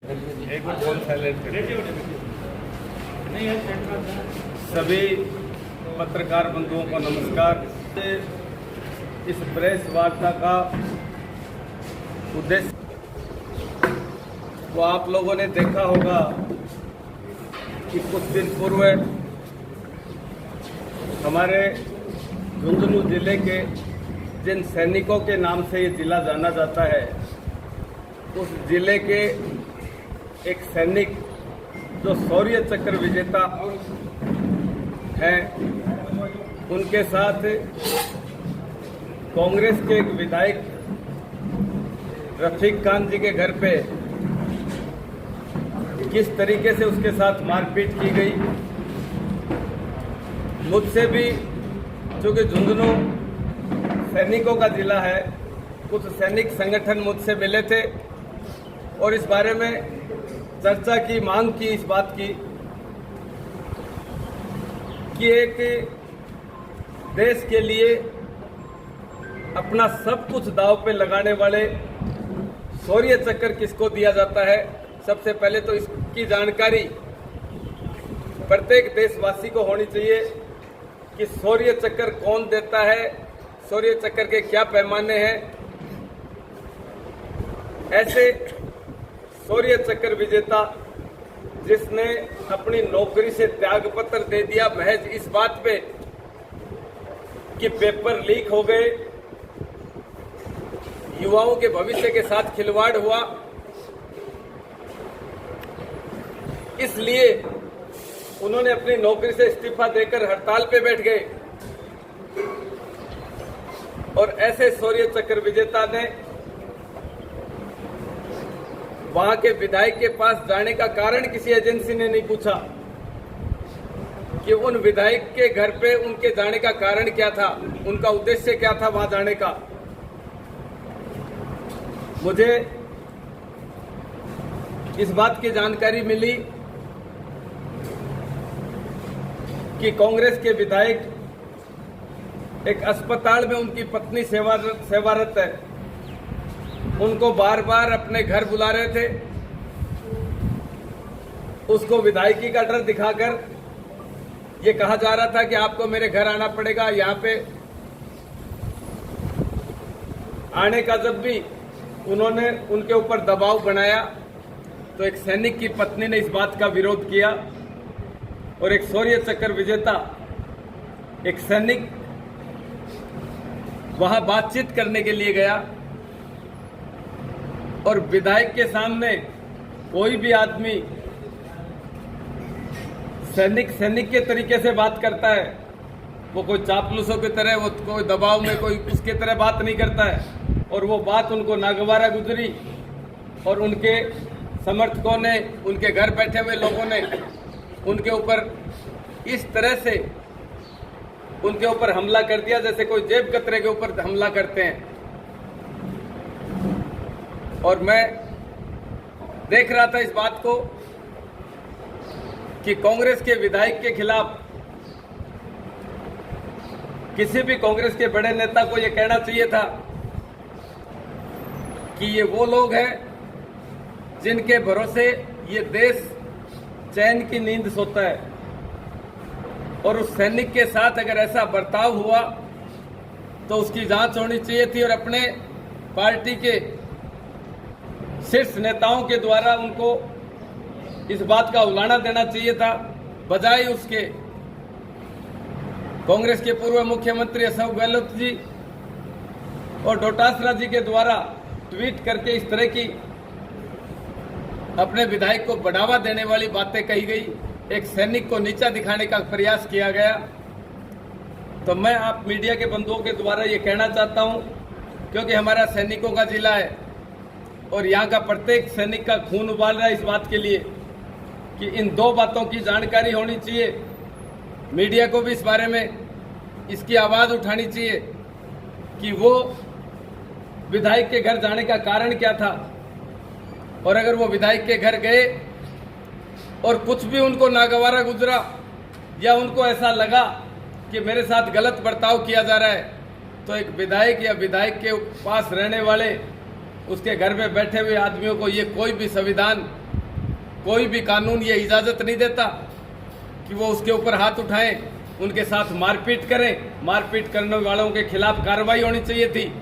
एक बार phone silent करें। सभी पत्रकार बंधुओं को नमस्कार। इस प्रेस वार्ता का उद्देश्य तो आप लोगों ने देखा होगा कि कुछ दिन पूर्व हमारे झुंझुनू जिले के जिन सैनिकों के नाम से ये जिला जाना जाता है, उस जिले के एक सैनिक जो शौर्य चक्र विजेता हैं, उनके साथ कांग्रेस के एक विधायक रफीक खान जी के घर पे किस तरीके से उसके साथ मारपीट की गई। मुझसे भी, चूँकि झुंझुनू सैनिकों का जिला है, कुछ सैनिक संगठन मुझसे मिले थे और इस बारे में चर्चा की, मांग की इस बात की कि एक देश के लिए अपना सब कुछ दांव पे लगाने वाले शौर्य चक्र किसको दिया जाता है। सबसे पहले तो इसकी जानकारी प्रत्येक देशवासी को होनी चाहिए कि शौर्य चक्र कौन देता है, शौर्य चक्र के क्या पैमाने हैं। ऐसे शौर्य चक्र विजेता जिसने अपनी नौकरी से त्यागपत्र दे दिया महज इस बात पे कि पेपर लीक हो गए, युवाओं के भविष्य के साथ खिलवाड़ हुआ, इसलिए उन्होंने अपनी नौकरी से इस्तीफा देकर हड़ताल पे बैठ गए। और ऐसे शौर्य चक्र विजेता ने वहां के विधायक के पास जाने का कारण किसी एजेंसी ने नहीं पूछा कि उन विधायक के घर पे उनके जाने का कारण क्या था, उनका उद्देश्य क्या था वहां जाने का। मुझे इस बात की जानकारी मिली कि कांग्रेस के विधायक एक अस्पताल में उनकी पत्नी सेवारत है, उनको बार बार अपने घर बुला रहे थे। उसको विधायकी का डर दिखाकर ये कहा जा रहा था कि आपको मेरे घर आना पड़ेगा। यहाँ पे आने का जब भी उन्होंने उनके ऊपर दबाव बनाया तो एक सैनिक की पत्नी ने इस बात का विरोध किया और एक शौर्य चक्र विजेता, एक सैनिक वहां बातचीत करने के लिए गया और विधायक के सामने कोई भी आदमी सैनिक के तरीके से बात करता है, वो कोई चापलूसों की तरह, वो कोई दबाव में कोई उसके तरह बात नहीं करता है। और वो बात उनको नागवारा गुजरी और उनके समर्थकों ने, उनके घर बैठे हुए लोगों ने उनके ऊपर इस तरह से उनके ऊपर हमला कर दिया जैसे कोई जेब कतरे के ऊपर हमला करते हैं। और मैं देख रहा था इस बात को कि कांग्रेस के विधायक के खिलाफ किसी भी कांग्रेस के बड़े नेता को यह कहना चाहिए था कि ये वो लोग हैं जिनके भरोसे ये देश चैन की नींद सोता है। और उस सैनिक के साथ अगर ऐसा बर्ताव हुआ तो उसकी जांच होनी चाहिए थी और अपने पार्टी के शीर्ष नेताओं के द्वारा उनको इस बात का उलाना देना चाहिए था, बजाय उसके कांग्रेस के पूर्व मुख्यमंत्री अशोक गहलोत जी और डोटासरा जी के द्वारा ट्वीट करके इस तरह की अपने विधायक को बढ़ावा देने वाली बातें कही गई, एक सैनिक को नीचा दिखाने का प्रयास किया गया। तो मैं आप मीडिया के बंधुओं के द्वारा ये कहना चाहता हूं, क्योंकि हमारा सैनिकों का जिला है और यहाँ का प्रत्येक सैनिक का खून उबाल रहा है इस बात के लिए कि इन दो बातों की जानकारी होनी चाहिए। मीडिया को भी इस बारे में इसकी आवाज़ उठानी चाहिए कि वो विधायक के घर जाने का कारण क्या था। और अगर वो विधायक के घर गए और कुछ भी उनको नागवारा गुजरा या उनको ऐसा लगा कि मेरे साथ गलत बर्ताव किया जा रहा है, तो एक विधायक या विधायक के पास रहने वाले उसके घर में बैठे हुए आदमियों को ये कोई भी संविधान कोई भी कानून ये इजाज़त नहीं देता कि वो उसके ऊपर हाथ उठाएं, उनके साथ मारपीट करें। मारपीट करने वालों के खिलाफ कार्रवाई होनी चाहिए थी।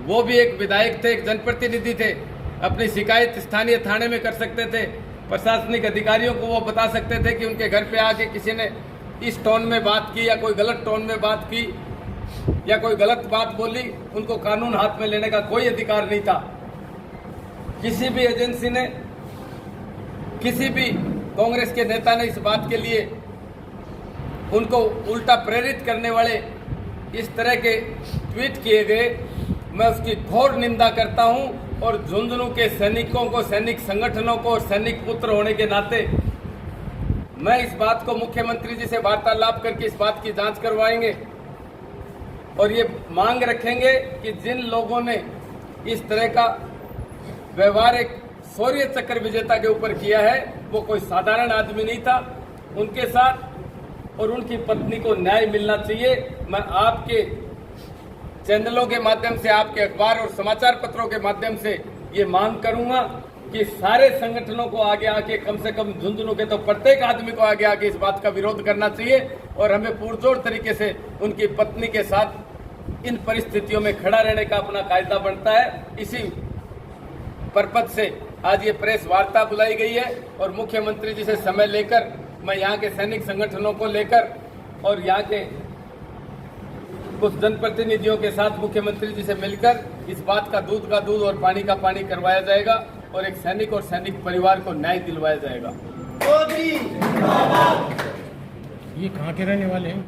वो भी एक विधायक थे, एक जनप्रतिनिधि थे, अपनी शिकायत स्थानीय थाने में कर सकते थे। प्रशासनिक अधिकारियों को वो बता सकते थे कि उनके घर पे आके किसी ने इस टोन में बात की या कोई गलत टोन में बात की या कोई गलत बात बोली, उनको कानून हाथ में लेने का कोई अधिकार नहीं था। किसी भी एजेंसी ने, किसी भी कांग्रेस के नेता ने इस बात के लिए उनको उल्टा प्रेरित करने वाले इस तरह के ट्वीट किए गए, मैं उसकी घोर निंदा करता हूं। और झुंझुनू के सैनिकों को, सैनिक संगठनों को और सैनिक पुत्र होने के नाते मैं इस बात को मुख्यमंत्री जी से वार्तालाप करके इस बात की जांच करवाएंगे और ये मांग रखेंगे कि जिन लोगों ने इस तरह का व्यवहार एक शौर्य चक्र विजेता के ऊपर किया है, वो कोई साधारण आदमी नहीं था। उनके साथ और उनकी पत्नी को न्याय मिलना चाहिए। मैं आपके चैनलों के माध्यम से, आपके अखबार और समाचार पत्रों के माध्यम से ये मांग करूंगा कि सारे संगठनों को आगे आके, कम से कम झुंझुनू के तो प्रत्येक आदमी को आगे आके इस बात का विरोध करना चाहिए और हमें पुरजोर तरीके से उनकी पत्नी के साथ इन परिस्थितियों में खड़ा रहने का अपना कायदा बनता है। इसी पर्पज से आज ये प्रेस वार्ता बुलाई गई है और मुख्यमंत्री जी से समय लेकर मैं यहाँ के सैनिक संगठनों को लेकर और यहाँ के कुछ जनप्रतिनिधियों के साथ मुख्यमंत्री जी से मिलकर इस बात का दूध और पानी का पानी करवाया जाएगा और एक सैनिक और सैनिक परिवार को न्याय दिलवाया जाएगा। ये कहाँ के रहने वाले हैं?